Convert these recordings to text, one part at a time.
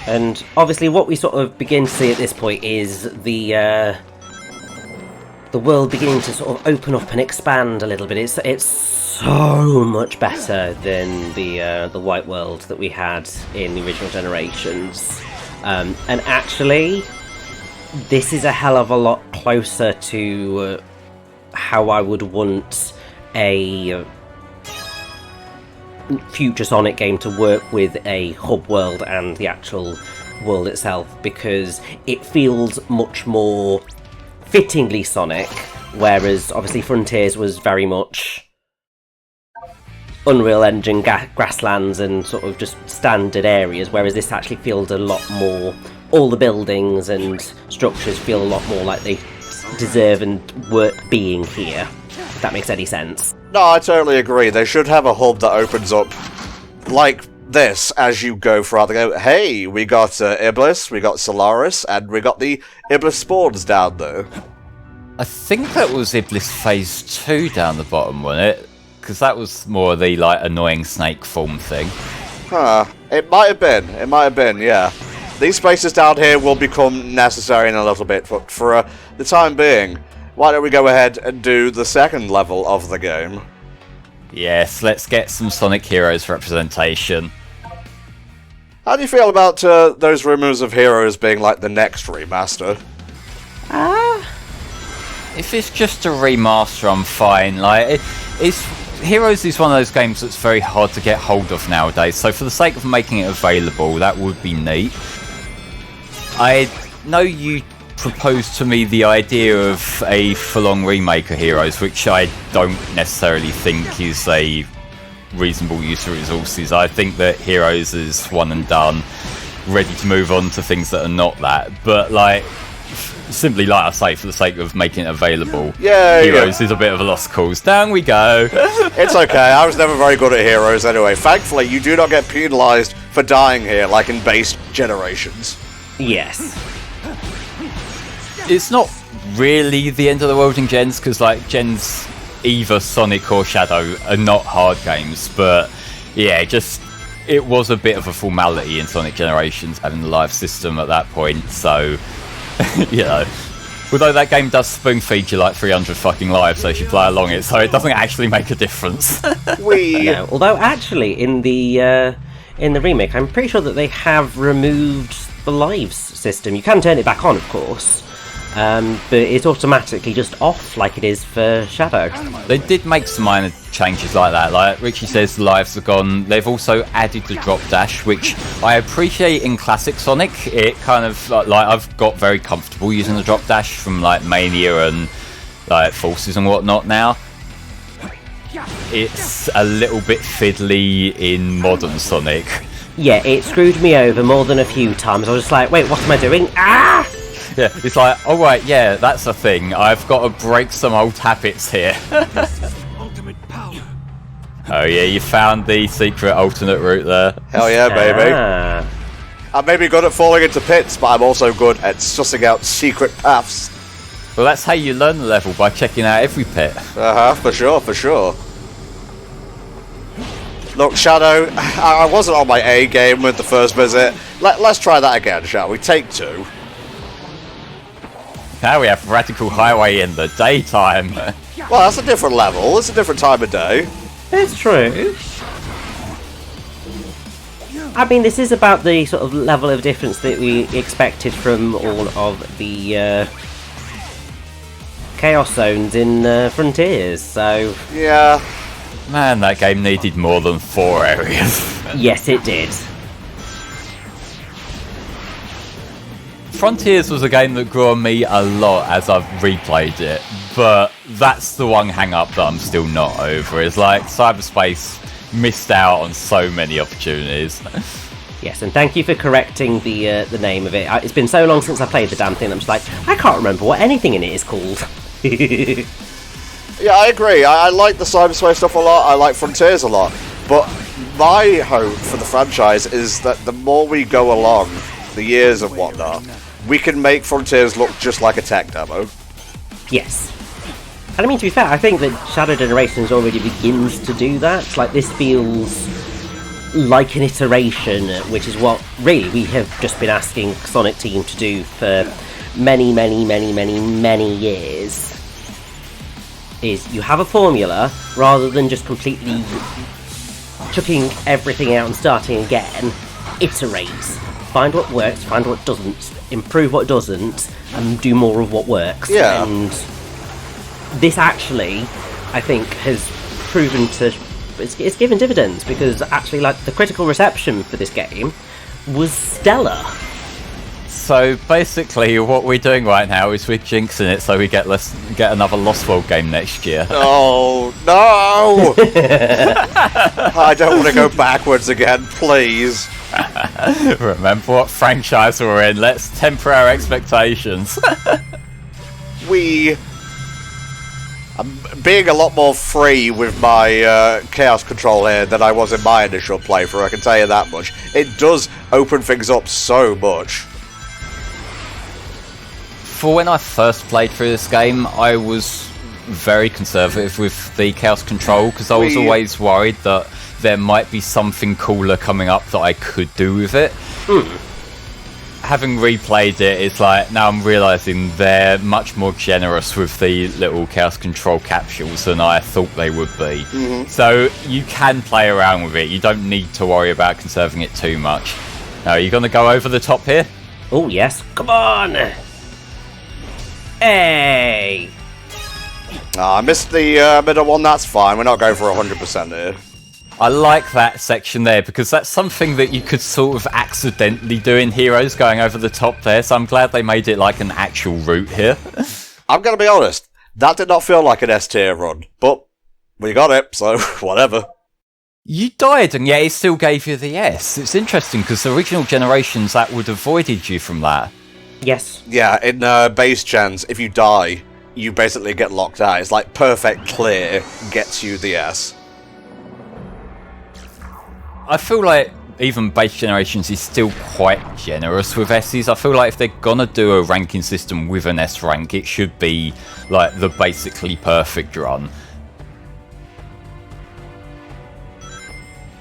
And obviously what we sort of begin to see at this point is the world beginning to sort of open up and expand a little bit. It's so much better than the white world that we had in the original generations. And actually, this is a hell of a lot closer to how I would want a future Sonic game to work with a hub world and the actual world itself, because it feels much more fittingly Sonic, whereas obviously Frontiers was very much Unreal Engine grasslands and sort of just standard areas, whereas this actually feels a lot more, all the buildings and structures feel a lot more like they deserve and work being here, if that makes any sense. No, I totally agree. They should have a hub that opens up like this as you go throughout the game. Hey, we got Iblis, we got Solaris, and we got the Iblis spawns down there. I think that was Iblis Phase 2 down the bottom, wasn't it? Because that was more the, like, annoying snake form thing. Huh. It might have been, yeah. These spaces down here will become necessary in a little bit, but for the time being, why don't we go ahead and do the second level of the game? Yes, let's get some Sonic Heroes representation. How do you feel about those rumours of Heroes being like the next remaster? If it's just a remaster, I'm fine. Like, Heroes is one of those games that's very hard to get hold of nowadays, so for the sake of making it available, that would be neat. I know you proposed to me the idea of a full-on remake of Heroes, which I don't necessarily think is a reasonable use of resources. I think that Heroes is one and done, ready to move on to things that are not that. But, like, simply, like I say, for the sake of making it available, Heroes is a bit of a lost cause. Down we go. It's okay, I was never very good at Heroes anyway. Thankfully, you do not get penalised for dying here, like in base generations. Yes. It's not really the end of the world in Gens, because, like, Gens, either Sonic or Shadow, are not hard games, but, yeah, just, it was a bit of a formality in Sonic Generations having the live system at that point, so, you know. Although that game does spoon-feed you like 300 fucking lives as you play along it, so it doesn't actually make a difference. No, although actually in the remake, I'm pretty sure that they have removed the lives system. You can turn it back on, of course, but it's automatically just off like it is for Shadow. They did make some minor changes like that. Like Richie says, the lives are gone. They've also added the drop dash, which I appreciate in classic Sonic. It kind of, like, I've got very comfortable using the drop dash from, like, Mania and, like, Forces and whatnot now. It's a little bit fiddly in modern Sonic. Yeah, it screwed me over more than a few times. I was just like, wait, what am I doing? Ah! Yeah, it's like, oh right, yeah, that's a thing. I've got to break some old habits here. Oh yeah, you found the secret alternate route there. Hell yeah, baby. I'm maybe good at falling into pits, but I'm also good at sussing out secret paths. Well, that's how you learn the level, by checking out every pit. For sure. Look, Shadow, I wasn't on my A game with the first visit. Let's try that again, shall we? Take two. Now we have Radical Highway in the daytime. Well, that's a different level. It's a different time of day. It's true. I mean, this is about the sort of level of difference that we expected from all of the Chaos Zones in Frontiers, so... Yeah. Man, that game needed more than 4 areas. Yes, it did. Frontiers was a game that grew on me a lot as I've replayed it, but that's the one hang-up that I'm still not over. It's like Cyberspace missed out on so many opportunities. Yes, and thank you for correcting the name of it. It's been so long since I played the damn thing, I'm just like, I can't remember what anything in it is called. Yeah, I agree. I like the Cyberspace stuff a lot. I like Frontiers a lot. But my hope for the franchise is that the more we go along, the years and whatnot, we can make Frontiers look just like a tech demo. Yes. And I mean, to be fair, I think that Shadow Generations already begins to do that. Like, this feels like an iteration, which is what really we have just been asking Sonic Team to do for many, many, many, many, many years, is you have a formula rather than just completely chucking everything out and starting again. Iterate. Find what works, find what doesn't, improve what doesn't, and do more of what works. Yeah. And this actually, I think, has proven to... It's given dividends, because actually, like, the critical reception for this game was stellar. So basically, what we're doing right now is we're jinxing it so we get another Lost World game next year. Oh, no! I don't want to go backwards again, please. Remember what franchise we're in. Let's temper our expectations. I'm being a lot more free with my chaos control here than I was in my initial playthrough, I can tell you that much. It does open things up so much. For when I first played through this game, I was very conservative with the chaos control, because I was always worried that there might be something cooler coming up that I could do with it. Having replayed it, it's like, now I'm realising they're much more generous with the little chaos control capsules than I thought they would be. So you can play around with it, you don't need to worry about conserving it too much. Now, are you going to go over the top here? Oh yes, come on! Hey! I missed the middle one, that's fine, we're not going for 100% here. I like that section there, because that's something that you could sort of accidentally do in Heroes, going over the top there, so I'm glad they made it like an actual route here. I'm going to be honest, that did not feel like an S tier run, but we got it, so whatever. You died, and yet it still gave you the S. It's interesting, because the original generations, that would have avoided you from that. Yes. Yeah, in base gens, if you die, you basically get locked out. It's like perfect clear gets you the S. I feel like even base generations is still quite generous with S's. I feel like if they're gonna do a ranking system with an S rank, it should be like the basically perfect run.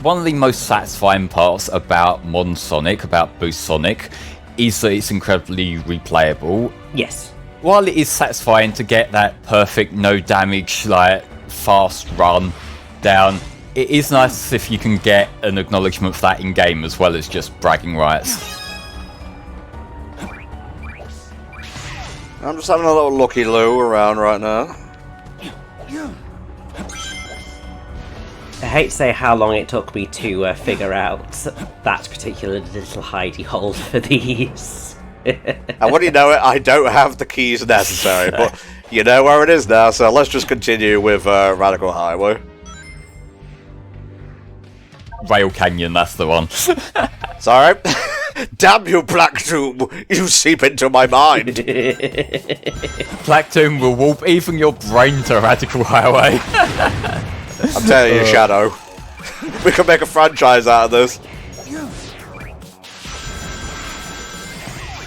One of the most satisfying parts about modern Sonic, about Boost Sonic, is that it's incredibly replayable. Yes. While it is satisfying to get that perfect, no damage, like, fast run down, it is nice if you can get an acknowledgement for that in-game as well as just bragging rights. I'm just having a little looky-loo around right now. I hate to say how long it took me to figure out that particular little hidey hole for these. And when you know it, I don't have the keys necessary, but you know where it is now, so let's just continue with Radical Highway. Rail Canyon, that's the one. Sorry. Damn you, Black Tomb! You seep into my mind! Black Tomb will warp even your brain to Radical Highway. I'm telling you, Shadow. We can make a franchise out of this.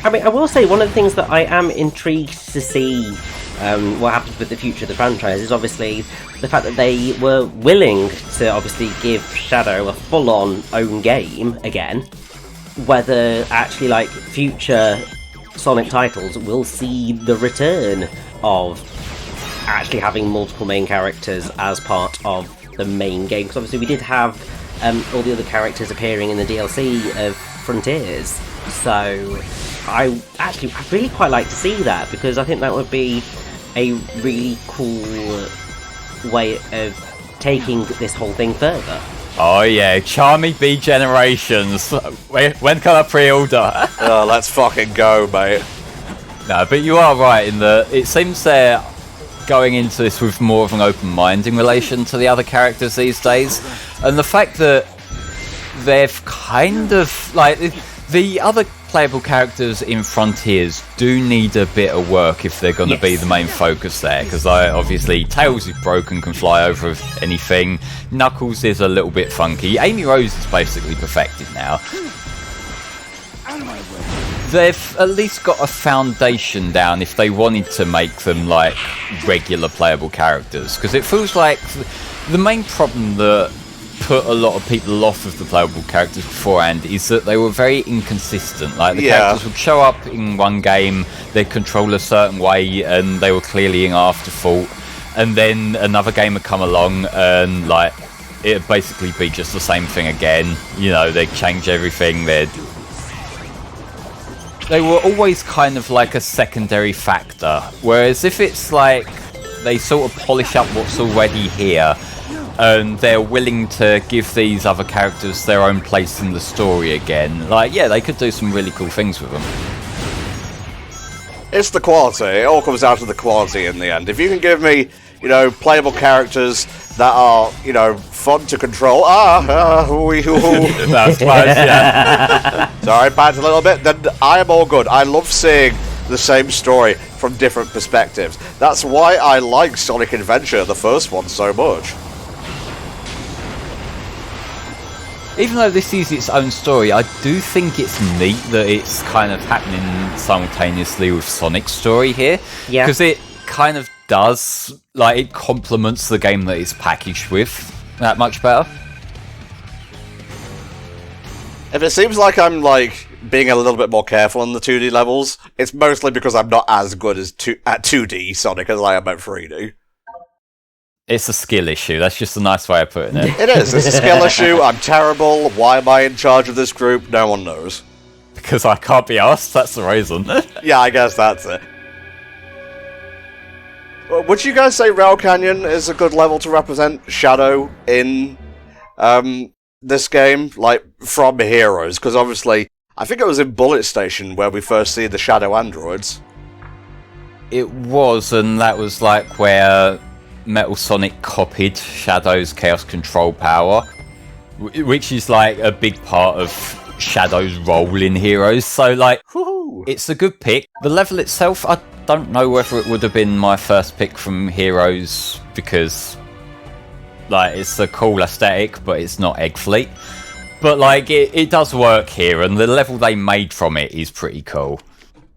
I mean, I will say one of the things that I am intrigued to see what happens with the future of the franchise is obviously the fact that they were willing to obviously give Shadow a full-on own game again. Whether actually, like, future Sonic titles will see the return of actually having multiple main characters as part of the main game, because obviously we did have all the other characters appearing in the DLC of Frontiers, so I really quite like to see that, because I think that would be a really cool way of taking this whole thing further. Oh yeah, Charmy B Generations. When can I pre-order? Oh, let's fucking go, mate. No, but you are right in that it seems they're going into this with more of an open mind in relation to the other characters these days. And the fact that they've kind of, like, the other playable characters in Frontiers do need a bit of work if they're going to be the main focus there, because obviously Tails is broken, can fly over anything. Knuckles is a little bit funky. Amy Rose is basically perfected now. They've at least got a foundation down if they wanted to make them like regular playable characters, because it feels like the main problem that put a lot of people off of the playable characters beforehand is that they were very inconsistent. Like, the characters would show up in one game, they'd control a certain way, and they were clearly an afterthought. And then another game would come along, and, like, it'd basically be just the same thing again. You know, they'd change everything, they were always kind of like a secondary factor. Whereas if it's like they sort of polish up what's already here, and they're willing to give these other characters their own place in the story again, like, yeah, they could do some really cool things with them. It's the quality. It all comes down to the quality in the end. If you can give me, you know, playable characters that are, you know, fun to control. That's close, yeah. Sorry, bad a little bit. Then I am all good. I love seeing the same story from different perspectives. That's why I like Sonic Adventure, the first one, so much. Even though this is its own story, I do think it's neat that it's kind of happening simultaneously with Sonic's story here. Yeah. Because it kind of does, like, it complements the game that it's packaged with that much better. If it seems like I'm, like, being a little bit more careful on the 2D levels, it's mostly because I'm not as good at 2D Sonic as I am at 3D. It's a skill issue. That's just a nice way of putting it. It is. It's a skill issue. I'm terrible. Why am I in charge of this group? No one knows. Because I can't be asked. That's the reason. Yeah, I guess that's it. Would you guys say Rail Canyon is a good level to represent Shadow in this game? Like, from Heroes? Because obviously, I think it was in Bullet Station where we first see the Shadow androids. It was, and that was like where Metal Sonic copied Shadow's Chaos Control power, which is like a big part of Shadow's role in Heroes. So, like, it's a good pick. The level itself, I don't know whether it would have been my first pick from Heroes, because, like, it's a cool aesthetic, but it's not Egg Fleet. But, like, it does work here, and the level they made from it is pretty cool.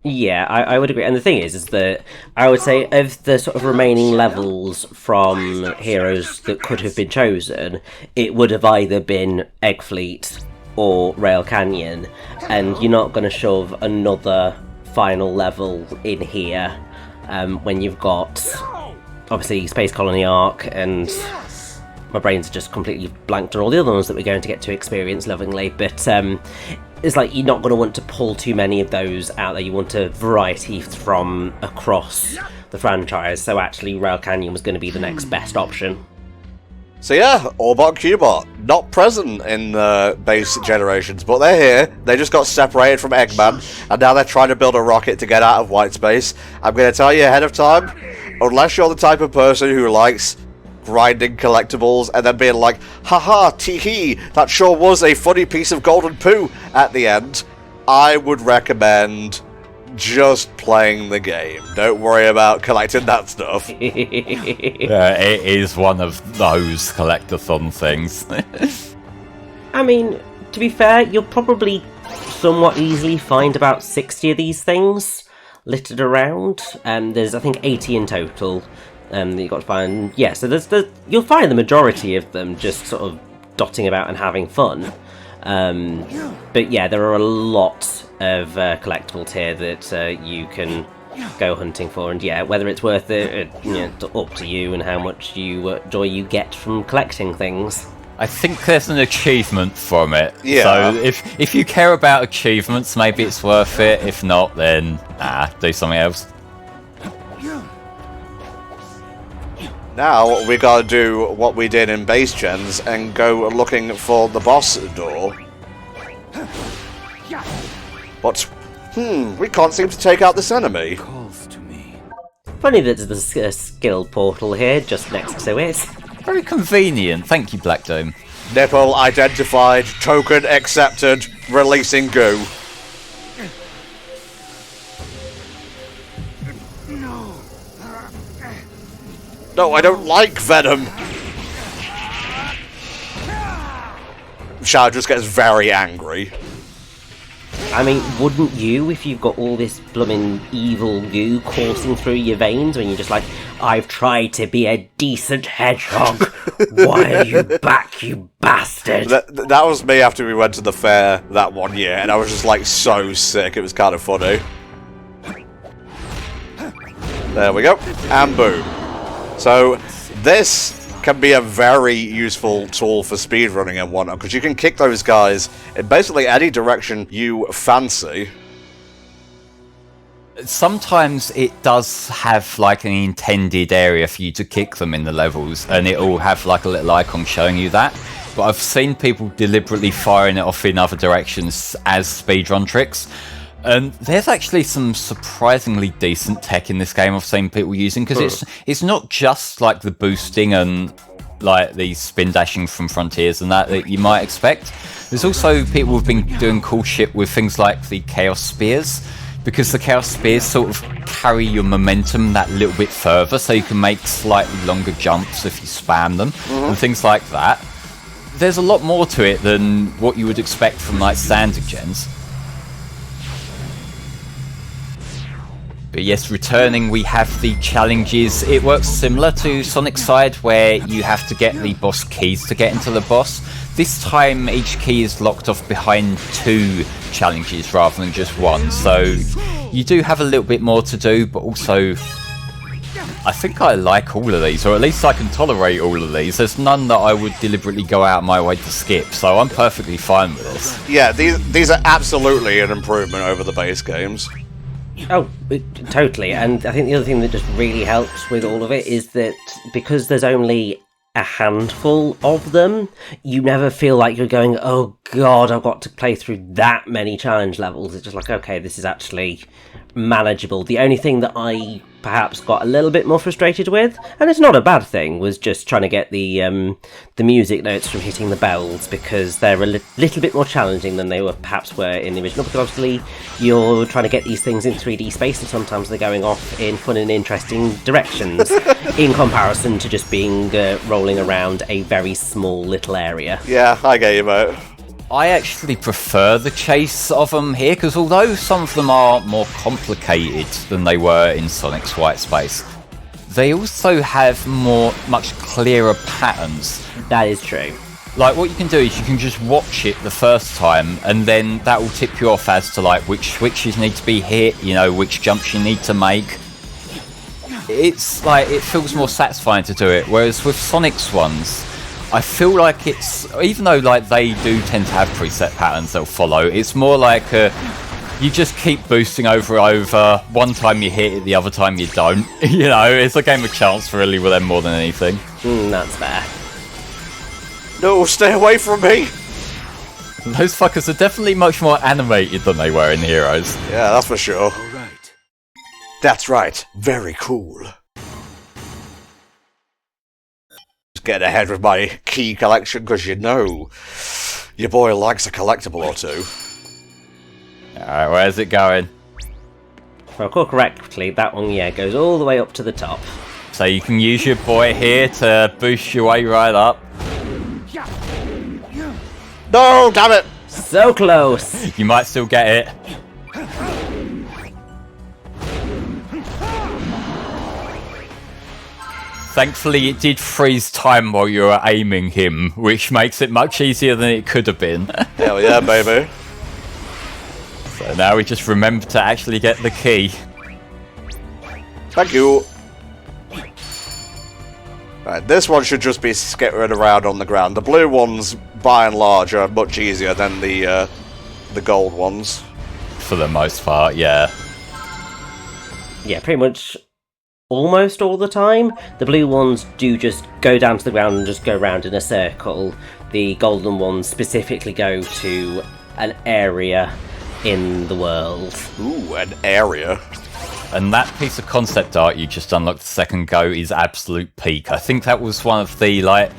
Yeah, I would agree. And the thing is that I would say of the sort of remaining levels from Heroes that could have been chosen, it would have either been Egg Fleet or Rail Canyon, and you're not going to shove another final level in here when you've got, obviously, Space Colony Arc, and my brain's just completely blanked on all the other ones that we're going to get to experience lovingly, but it's like you're not going to want to pull too many of those out there. You want a variety from across the franchise, so actually Rail Canyon was going to be the next best option. So yeah, Orbot Cubot, not present in base generations, but they're here. They just got separated from Eggman, and now they're trying to build a rocket to get out of white space. I'm going to tell you ahead of time, unless you're the type of person who likes grinding collectibles and then being like, haha, tee-hee, that sure was a funny piece of golden poo at the end, I would recommend just playing the game. Don't worry about collecting that stuff. It is one of those collectathon things. I mean, to be fair, you'll probably somewhat easily find about 60 of these things littered around. There's, I think, 80 in total. That you've got to find. Yeah, so you'll find the majority of them just sort of dotting about and having fun. But yeah, there are a lot of collectibles here that you can go hunting for, and yeah, whether it's worth it, up to you and how much joy you get from collecting things. I think there's an achievement from it. Yeah. So if you care about achievements, maybe it's worth it. If not, then do something else. Now we gotta do what we did in base gens and go looking for the boss door. But, we can't seem to take out this enemy. Funny that there's a skill portal here just next to it. Very convenient. Thank you, Black Dome. Nipple identified, token accepted, releasing goo. No, I don't like Venom! Shadow just gets very angry. I mean, wouldn't you if you've got all this blooming evil goo coursing through your veins when you're just like, I've tried to be a decent hedgehog. Why are you back, you bastard? That was me after we went to the fair that one year, and I was just like so sick, it was kind of funny. There we go, and boom. So, this can be a very useful tool for speedrunning and whatnot, because you can kick those guys in basically any direction you fancy. Sometimes it does have like an intended area for you to kick them in the levels, and it'll have like a little icon showing you that. But I've seen people deliberately firing it off in other directions as speedrun tricks. And there's actually some surprisingly decent tech in this game I've seen people using, because it's not just like the boosting and like the spin dashing from Frontiers and that you might expect. There's also people who've been doing cool shit with things like the Chaos Spears, because the Chaos Spears sort of carry your momentum that little bit further, so you can make slightly longer jumps if you spam them, and things like that. There's a lot more to it than what you would expect from like standard gens. But yes, returning, we have the challenges. It works similar to Sonic's side, where you have to get the boss keys to get into the boss. This time, each key is locked off behind 2 challenges rather than just one. So you do have a little bit more to do, but also I think I like all of these, or at least I can tolerate all of these. There's none that I would deliberately go out of my way to skip, so I'm perfectly fine with this. Yeah, these are absolutely an improvement over the base games. Oh, totally. And I think the other thing that just really helps with all of it is that because there's only a handful of them, you never feel like you're going, oh god, I've got to play through that many challenge levels. It's just like, okay, this is actually manageable. The only thing that I perhaps got a little bit more frustrated with, and it's not a bad thing, was just trying to get the music notes from hitting the bells, because they're a little bit more challenging than they perhaps were in the original, because obviously you're trying to get these things in 3D space, and sometimes they're going off in fun and interesting directions in comparison to just being rolling around a very small little area. Yeah, I get you, mate. I actually prefer the chase of them here, because although some of them are more complicated than they were in Sonic's White Space, they also have much clearer patterns. That is true. Like, what you can do is you can just watch it the first time, and then that will tip you off as to like which switches need to be hit, you know, which jumps you need to make. It's like, it feels more satisfying to do it, whereas with Sonic's ones, I feel like it's, even though like they do tend to have preset patterns they'll follow, it's more like you just keep boosting over and over. One time you hit it, the other time you don't. You know, it's a game of chance really with them more than anything. That's fair. No, stay away from me! Those fuckers are definitely much more animated than they were in Heroes. Yeah, that's for sure. Alright. That's right, very cool. Get ahead with my key collection, because you know your boy likes a collectible or two. Alright, where's it going? If I recall correctly, that one, yeah, goes all the way up to the top. So you can use your boy here to boost your way right up. No, damn it! So close! You might still get it. Thankfully, it did freeze time while you were aiming him, which makes it much easier than it could have been. Hell yeah, baby. So now we just remember to actually get the key. Thank you. Right, this one should just be skittering around on the ground. The blue ones, by and large, are much easier than the gold ones. For the most part, yeah. Yeah, pretty much almost all the time. The blue ones do just go down to the ground and just go round in a circle. The golden ones specifically go to an area in the world. Ooh, an area. And that piece of concept art you just unlocked a second ago is absolute peak. I think that was one of the like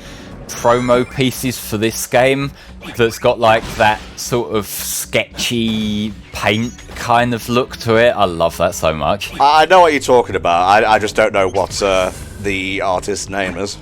promo pieces for this game that's got like that sort of sketchy paint kind of look to it. I love that so much. I know what you're talking about. I just don't know what the artist's name is.